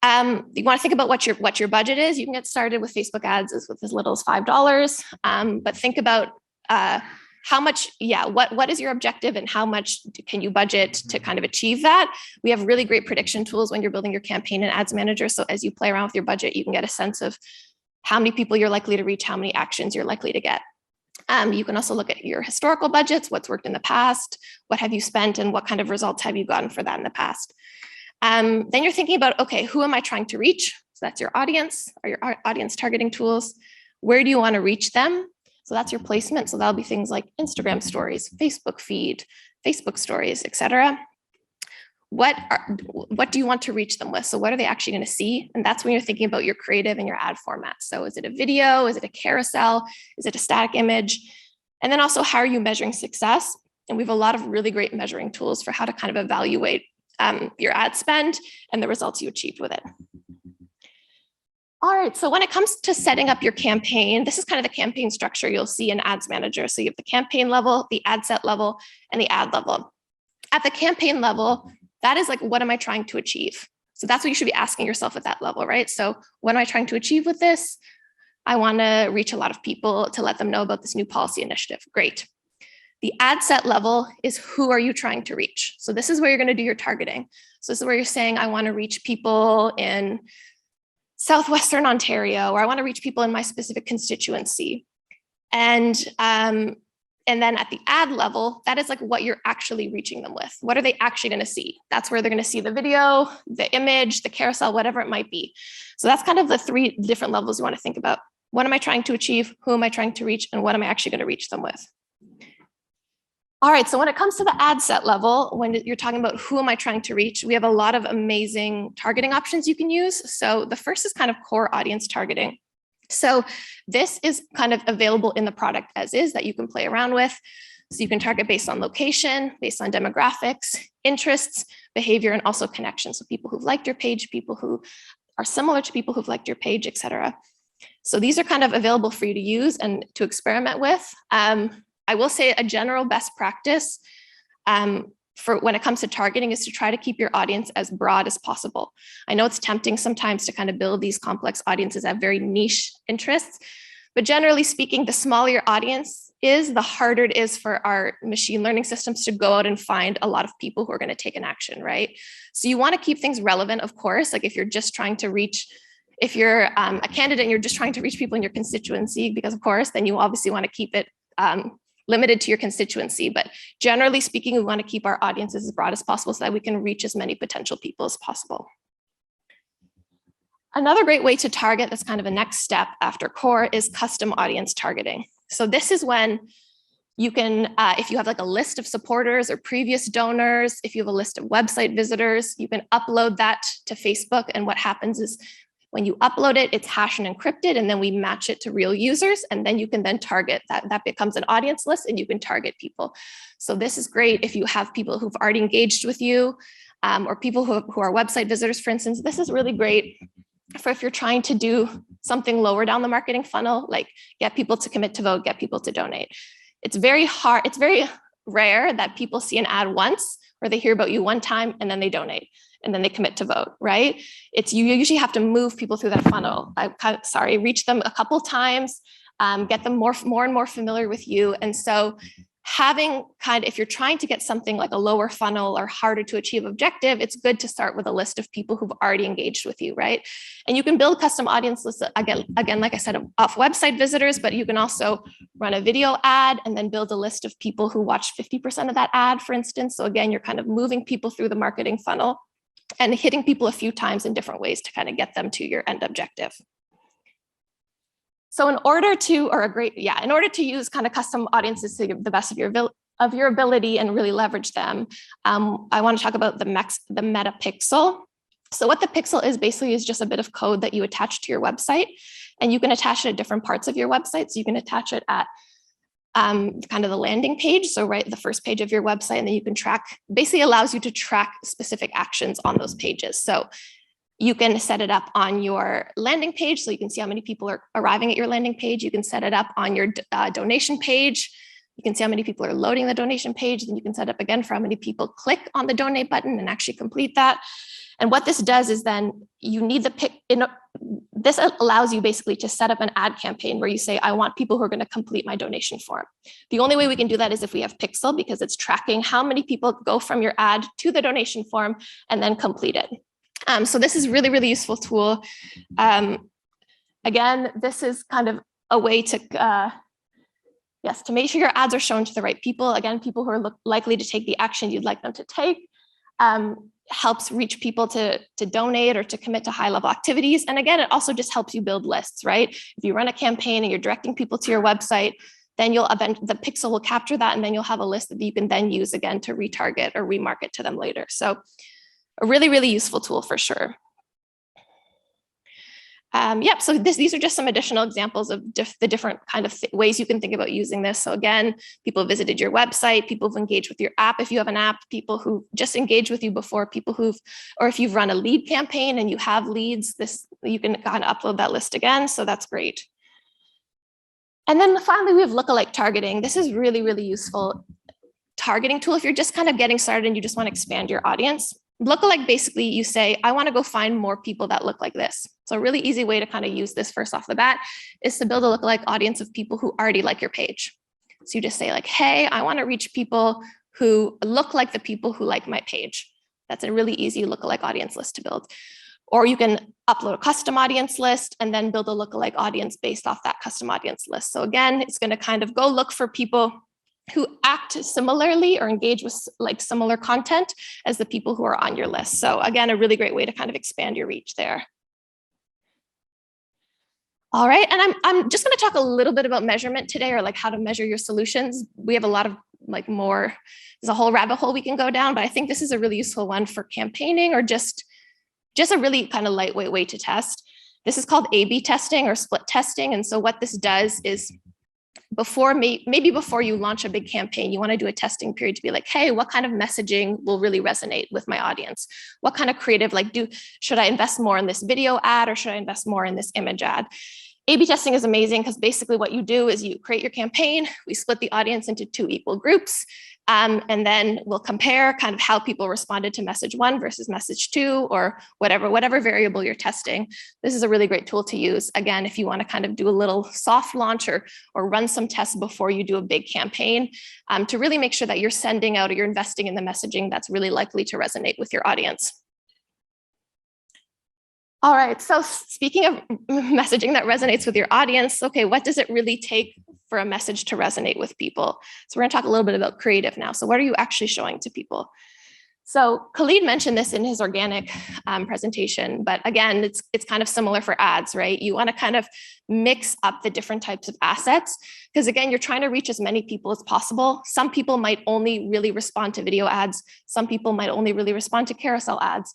B: You want to think about what your budget is. You can get started with Facebook ads with as little as $5, but think about how much, what is your objective and how much can you budget to kind of achieve that? We have really great prediction tools when you're building your campaign in Ads Manager. So as you play around with your budget, you can get a sense of how many people you're likely to reach, how many actions you're likely to get. You can also look at your historical budgets, what's worked in the past, what have you spent, and what kind of results have you gotten for that in the past. Then you're thinking about, okay, who am I trying to reach? So that's your audience, or your audience targeting tools. Where do you want to reach them? So that's your placement. So that'll be things like Instagram stories, Facebook feed, Facebook stories, etc. What do you want to reach them with? So what are they actually going to see? And that's when you're thinking about your creative and your ad format. So is it a video? Is it a carousel? Is it a static image? And then also, how are you measuring success? And we have a lot of really great measuring tools for how to kind of evaluate your ad spend and the results you achieved with it. All right, so when it comes to setting up your campaign, this is kind of the campaign structure you'll see in Ads Manager. So you have the campaign level, the ad set level, and the ad level. At the campaign level, that is like, what am I trying to achieve? So that's what you should be asking yourself at that level, right? So what am I trying to achieve with this? I want to reach a lot of people to let them know about this new policy initiative. Great. The ad set level is, who are you trying to reach? So this is where you're going to do your targeting. So this is where you're saying, I want to reach people in Southwestern Ontario, or I want to reach people in my specific constituency. And then at the ad level, that is like what you're actually reaching them with. What are they actually going to see? That's where they're going to see the video, the image, the carousel, whatever it might be. So that's kind of the three different levels you want to think about. What am I trying to achieve? Who am I trying to reach? And what am I actually going to reach them with? All right, so when it comes to the ad set level, when you're talking about who am I trying to reach, we have a lot of amazing targeting options you can use. So the first is kind of core audience targeting. So this is kind of available in the product as is that you can play around with. So you can target based on location, based on demographics, interests, behavior, and also connections. So people who've liked your page, people who are similar to people who've liked your page, et cetera. So these are kind of available for you to use and to experiment with. I will say a general best practice for when it comes to targeting is to try to keep your audience as broad as possible. I know it's tempting sometimes to kind of build these complex audiences that have very niche interests, but generally speaking, the smaller your audience is, the harder it is for our machine learning systems to go out and find a lot of people who are going to take an action, right? So you want to keep things relevant, of course. Like if you're just trying to reach, if you're a candidate and you're just trying to reach people in your constituency, because of course, then you obviously want to keep it limited to your constituency. But generally speaking, we want to keep our audiences as broad as possible so that we can reach as many potential people as possible. Another great way to target, that's kind of a next step after core, is custom audience targeting. So this is when You can, if you have like a list of supporters or previous donors, if you have a list of website visitors, you can upload that to Facebook. And what happens is when you upload it, it's hashed and encrypted, and then we match it to real users. And then you can then target that. That becomes an audience list and you can target people. So this is great if you have people who've already engaged with you, or people who are website visitors, for instance. This is really great for if you're trying to do something lower down the marketing funnel, like get people to commit to vote, get people to donate. It's very hard, it's very rare that people see an ad once or they hear about you one time and then they donate and then they commit to vote, right? You usually have to move people through that funnel. Reach them a couple times, get them more and more familiar with you. And so having if you're trying to get something like a lower funnel or harder to achieve objective, it's good to start with a list of people who've already engaged with you, right? And you can build custom audience lists, again, like I said, off website visitors, but you can also run a video ad and then build a list of people who watch 50% of that ad, for instance. So again, you're kind of moving people through the marketing funnel and hitting people a few times in different ways to kind of get them to your end objective. So in order to use kind of custom audiences to the best of your ability and really leverage them, I want to talk about the meta pixel. So what the pixel is basically is just a bit of code that you attach to your website, and you can attach it at different parts of your website. So you can attach it at kind of the landing page. So right, the first page of your website, and then you can basically allows you to track specific actions on those pages. So you can set it up on your landing page so you can see how many people are arriving at your landing page. You can set it up on your donation page. You can see how many people are loading the donation page. Then you can set up again for how many people click on the donate button and actually complete that. And what this does is then you need this allows you basically to set up an ad campaign where you say, I want people who are going to complete my donation form. The only way we can do that is if we have Pixel, because it's tracking how many people go from your ad to the donation form and then complete it. So this is really, really useful tool. Again, this is kind of a way to, to make sure your ads are shown to the right people. Again, people who are likely to take the action you'd like them to take. Helps reach people to donate or to commit to high-level activities. And again, it also just helps you build lists, right? If you run a campaign and you're directing people to your website, then the pixel will capture that, and then you'll have a list that you can then use again to retarget or remarket to them later. So a really, really useful tool for sure. So these are just some additional examples of the different kind of ways you can think about using this. So again, people have visited your website, people who've engaged with your app if you have an app, people who just engaged with you before, or if you've run a lead campaign and you have leads, you can kind of upload that list again. So that's great. And then finally, we have lookalike targeting. This is really, really useful targeting tool if you're just kind of getting started and you just want to expand your audience. Lookalike, basically, you say, I want to go find more people that look like this. So a really easy way to kind of use this first off the bat is to build a lookalike audience of people who already like your page. So you just say like, hey, I want to reach people who look like the people who like my page. That's a really easy lookalike audience list to build. Or you can upload a custom audience list and then build a lookalike audience based off that custom audience list. So again, it's going to kind of go look for people who act similarly or engage with like similar content as the people who are on your list. So again, a really great way to kind of expand your reach there. All right, and I'm just going to talk a little bit about measurement today, or like how to measure your solutions. We have a lot of there's a whole rabbit hole we can go down, but I think this is a really useful one for campaigning or just a really kind of lightweight way to test. This is called A/B testing or split testing. And so what this does is maybe before you launch a big campaign, you want to do a testing period to be like, hey, what kind of messaging will really resonate with my audience? What kind of creative, should I invest more in this video ad or should I invest more in this image ad? A/B testing is amazing because basically what you do is you create your campaign, we split the audience into 2 equal groups, and then we'll compare kind of how people responded to message 1 versus message 2 or whatever variable you're testing. This is a really great tool to use. Again, if you want to kind of do a little soft launch or run some tests before you do a big campaign to really make sure that you're sending out or you're investing in the messaging that's really likely to resonate with your audience. All right, so speaking of messaging that resonates with your audience, okay, what does it really take for a message to resonate with people? So we're gonna talk a little bit about creative now. So what are you actually showing to people? So Khalid mentioned this in his organic presentation, but again, it's kind of similar for ads, right? You want to kind of mix up the different types of assets because again, you're trying to reach as many people as possible. Some people might only really respond to video ads. Some people might only really respond to carousel ads.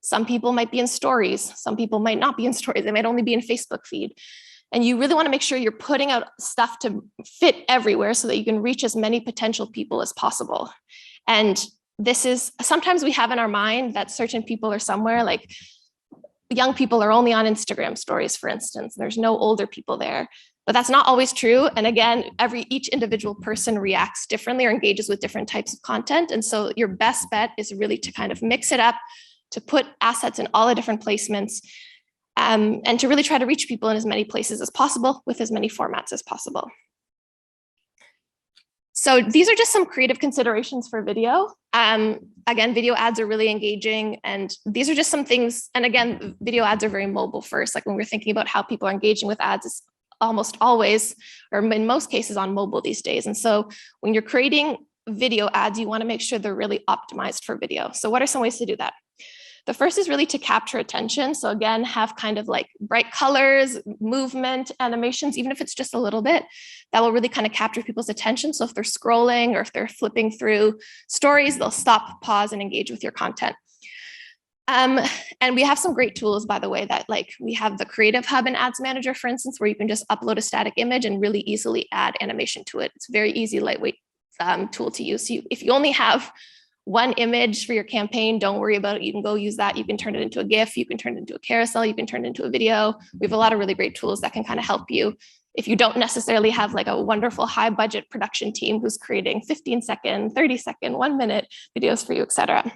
B: Some people might be in stories. Some people might not be in stories. They might only be in Facebook feed. And you really want to make sure you're putting out stuff to fit everywhere so that you can reach as many potential people as possible. And this is sometimes we have in our mind that certain people are somewhere, like young people are only on Instagram stories, for instance. There's no older people there, but that's not always true. And again, each individual person reacts differently or engages with different types of content. And so your best bet is really to kind of mix it up, to put assets in all the different placements, and to really try to reach people in as many places as possible with as many formats as possible. So these are just some creative considerations for video. Again, video ads are really engaging, and these are just some things. And again, video ads are very mobile first. Like when we're thinking about how people are engaging with ads, it's almost always, or in most cases, on mobile these days. And so when you're creating video ads, you want to make sure they're really optimized for video. So what are some ways to do that? The first is really to capture attention. So again, have kind of like bright colors, movement, animations, even if it's just a little bit, that will really kind of capture people's attention. So if they're scrolling or if they're flipping through stories, they'll stop, pause, and engage with your content. And we have some great tools, by the way, that like we have the Creative Hub and Ads Manager, for instance, where you can just upload a static image and really easily add animation to it. It's a very easy, lightweight tool to use. So if you only have one image for your campaign, don't worry about it. You can go use that. You can turn it into a GIF. You can turn it into a carousel. You can turn it into a video. We have a lot of really great tools that can kind of help you if you don't necessarily have like a wonderful high budget production team who's creating 15-second, 30-second, 1-minute videos for you, et cetera.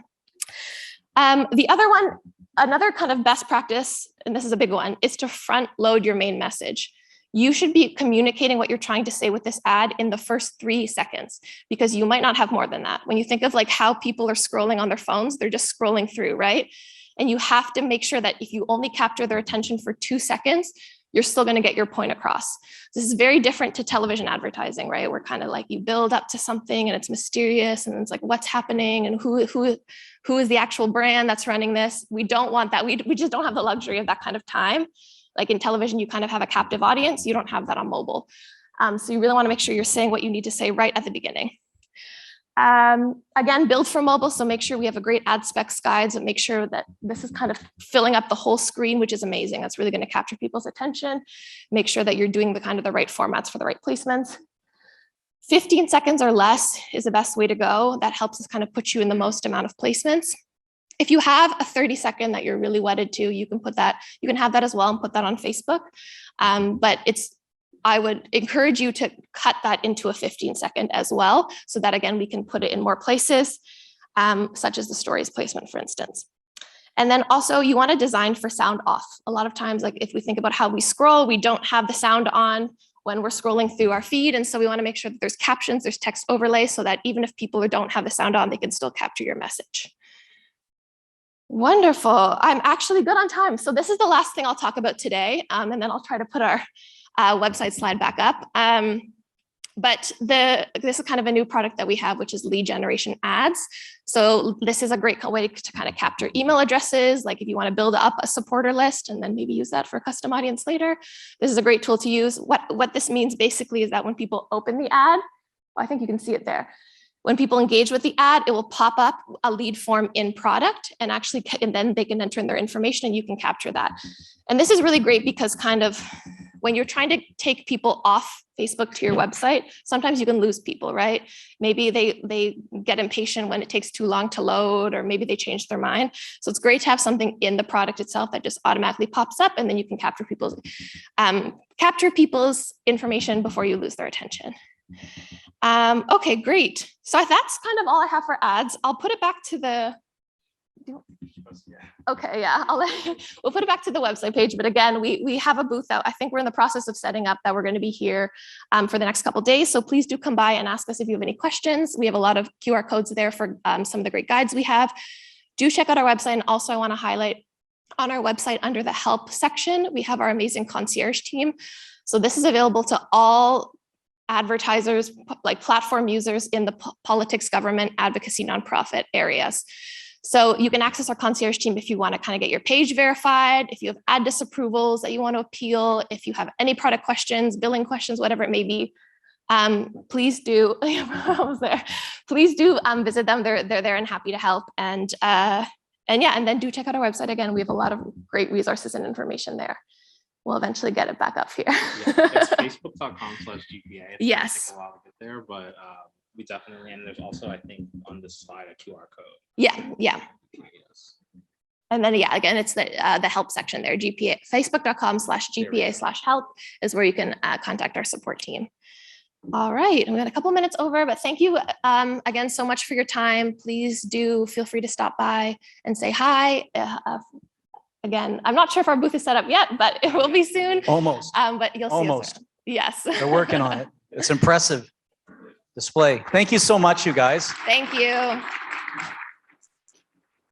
B: The other one, another kind of best practice, and this is a big one, is to front load your main message. You should be communicating what you're trying to say with this ad in the first 3 seconds, because you might not have more than that. When you think of like how people are scrolling on their phones, they're just scrolling through, right? And you have to make sure that if you only capture their attention for 2 seconds, you're still going to get your point across. This is very different to television advertising, right? Where kind of like you build up to something and it's mysterious and it's like what's happening and who is the actual brand that's running this. We don't want that. We just don't have the luxury of that kind of time. Like in television, you kind of have a captive audience. You don't have that on mobile. So you really want to make sure you're saying what you need to say right at the beginning. Again, build for mobile. So make sure we have a great ad specs guides and make sure that this is kind of filling up the whole screen, which is amazing. That's really going to capture people's attention. Make sure that you're doing the kind of the right formats for the right placements. 15 seconds or less is the best way to go. That helps us kind of put you in the most amount of placements. If you have a 30-second that you're really wedded to, you can have that as well and put that on Facebook. But I would encourage you to cut that into a 15-second as well, so that again, we can put it in more places, such as the stories placement, for instance. And then also you want to design for sound off. A lot of times, like if we think about how we scroll, we don't have the sound on when we're scrolling through our feed. And so we want to make sure that there's captions, there's text overlay, so that even if people don't have the sound on, they can still capture your message. Wonderful. I'm actually good on time. So this is the last thing I'll talk about today. And then I'll try to put our website slide back up. But this is kind of a new product that we have, which is lead generation ads. So this is a great way to kind of capture email addresses. Like if you want to build up a supporter list and then maybe use that for a custom audience later, this is a great tool to use. What this means basically is that when people open the ad, well, I think you can see it there. When people engage with the ad, it will pop up a lead form in product and then they can enter in their information and you can capture that. And this is really great because kind of when you're trying to take people off Facebook to your website, sometimes you can lose people, right? Maybe they get impatient when it takes too long to load, or maybe they change their mind. So it's great to have something in the product itself that just automatically pops up, and then you can capture people's information before you lose their attention. Okay, great. So that's kind of all I have for ads. I'll put it back to the, okay, yeah, we'll put it back to the website page. But again, we have a booth out. I think we're in the process of setting up that we're going to be here for the next couple of days. So please do come by and ask us if you have any questions. We have a lot of QR codes there for some of the great guides we have. Do check out our website. And also I want to highlight on our website under the help section, we have our amazing concierge team. So this is available to all advertisers, like platform users in the politics, government, advocacy, nonprofit areas. So you can access our concierge team if you want to kind of get your page verified, if you have ad disapprovals that you want to appeal, if you have any product questions, billing questions, whatever it may be. Please do. Please do visit them. They're there and happy to help. And then do check out our website again. We have a lot of great resources and information there. We'll eventually get it back up here.
A: It's facebook.com/GPA.
B: Yes.
A: Take a while to get there, but we definitely, and there's also, I think, on this slide a QR code.
B: Yeah.
A: Yes.
B: And then, again, it's the help section there. GPA, facebook.com/GPA/help is where you can contact our support team. All right, we got a couple minutes over, but thank you again so much for your time. Please do feel free to stop by and say hi. Again, I'm not sure if our booth is set up yet, but it will be soon.
C: Almost.
B: But you'll see
C: Almost.
B: us. Yes.
C: They're working on it. It's impressive display. Thank you so much, you guys.
B: Thank you.